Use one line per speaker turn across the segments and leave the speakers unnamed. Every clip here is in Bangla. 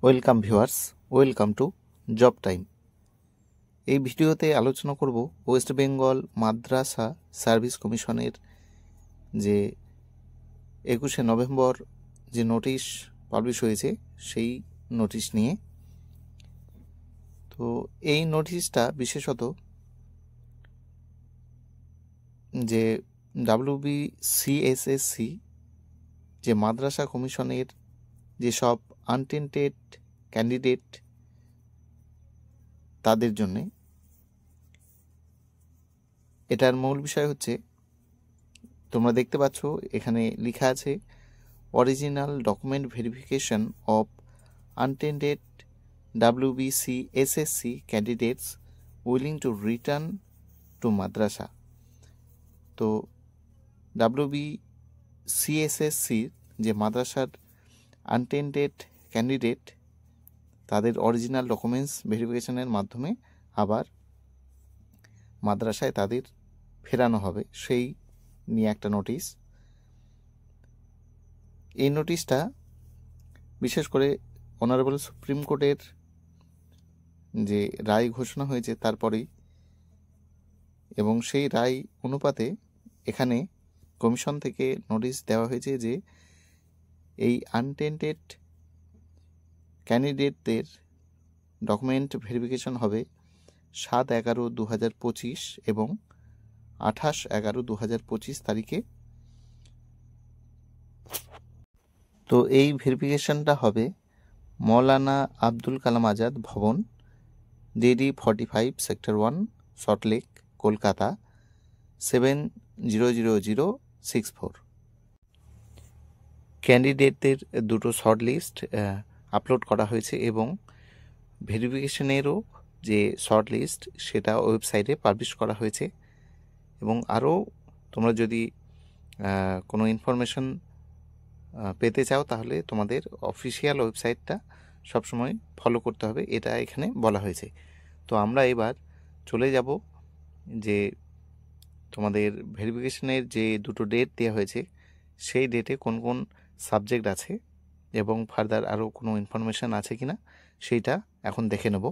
Welcome viewers, welcome to job time. এই ভিডিওতে আলোচনা করব ওয়েস্ট বেঙ্গল মাদ্রাসা সার্ভিস কমিশনের যে 21শে নভেম্বর যে নোটিশ পাবলিশ হয়েছে সেই নোটিশ নিয়ে। তো এই নোটিশটা বিশেষত যে WBCSSC যে মাদ্রাসা কমিশনের যেসব আনটেন্টেড ক্যান্ডিডেট তাদের জন্যে, এটার মূল বিষয় হচ্ছে তোমরা দেখতে পাচ্ছ এখানে লেখা আছে original document verification of unattended WBCSSC candidates willing to return to madrasa. তো WBCSSC যে মাদ্রাসার আনটেন্ডেড ক্যান্ডিডেট তাদের অরিজিনাল ডকুমেন্টস ভেরিফিকেশনের মাধ্যমে আবার মাদ্রাসায় তাদের ফেরানো হবে, সেই নিয়ে একটা নোটিশ। এই নোটিশটা বিশেষ করে অনারেবল সুপ্রিম কোর্টের যে রায় ঘোষণা হয়েছে তারপরেই, এবং সেই রায় অনুপাতে এখানে কমিশন থেকে নোটিশ দেওয়া হয়েছে যে এই আনটেন্টেড ক্যান্ডিডেটদের ডকুমেন্ট ভেরিফিকেশন হবে 7/11/2025 এবং 28/11/2025 তারিখে। তো এই ভেরিফিকেশনটা হবে মৌলানা আব্দুল কালাম আজাদ ভবন, DD 45 সেক্টর 1, সল্টলেক, কলকাতা 700064। ক্যান্ডিডেটদের দুটো শর্ট লিস্ট আপলোড করা হয়েছে এবং ভেরিফিকেশনেরও যে শর্ট লিস্ট সেটা ওয়েবসাইটে পাবলিশ করা হয়েছে। এবং আরও তোমরা যদি কোনো ইনফরমেশন পেতে চাও তাহলে তোমাদের অফিসিয়াল ওয়েবসাইটটা সবসময় ফলো করতে হবে, এটা এখানে বলা হয়েছে। তো আমরা এবার চলে যাব যে তোমাদের ভেরিফিকেশনের যে দুটো ডেট দেওয়া হয়েছে সেই ডেটে কোন কোন সাবজেক্ট আছে এবং ফার্দার আরও কোনো ইনফরমেশান আছে কি না সেইটা এখন দেখে নেব।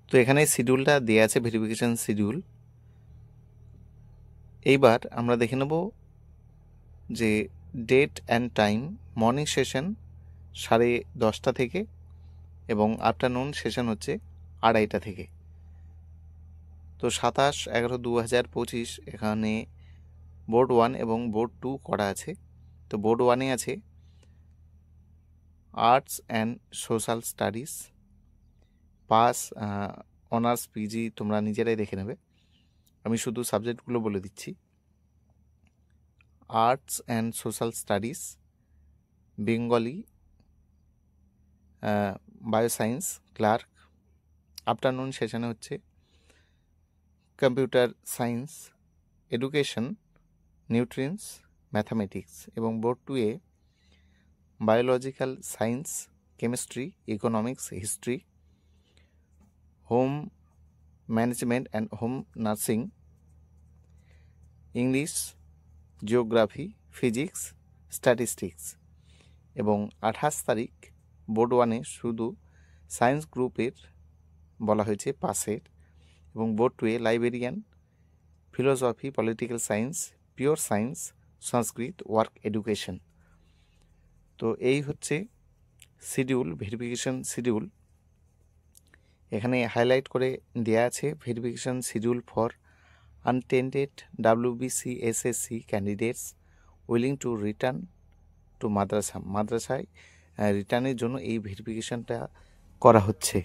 তো এখানে শিডিউলটা দেওয়া আছে, ভেরিফিকেশান শিডিউল। এইবার আমরা দেখে নেব যে date and time. Morning session 10:30 থেকে এবং আফটারনুন সেশন হচ্ছে 2:30 থেকে। তো 27/11/2025 এখানে বোর্ড 1 এবং বোর্ড 2 করা আছে। তো বোর্ড 1-এ আছে arts and social studies, pass, honours, PG তোমরা নিজেরাই দেখে নেবে, আমি শুধু সাবজেক্টগুলো বলে দিচ্ছি। Arts and social studies, Bengali, bioscience, clerk. Afternoon সেশনে হচ্ছে computer science, education, nutrients, mathematics. এবং বোর্ড 2-এ biological science, chemistry, economics, history, home management and home nursing, English, geography, physics, statistics. এবং 28 তারিখ বোর্ড 1-এ শুধু সায়েন্স গ্রুপের বলা হয়েছে পাসের। এবং বোর্ড 2-এ librarian, philosophy, political science, pure science, Sanskrit, work education. তো এই হচ্ছে শিডিউল, ভেরিফিকেশন শিডিউল। এখানে হাইলাইট করে দেয়া আছে verification schedule for unattended WBCSSC candidates willing to return to মাদ্রাসায় রিটার্নের জন্য এই ভেরিফিকেশনটা করা হচ্ছে।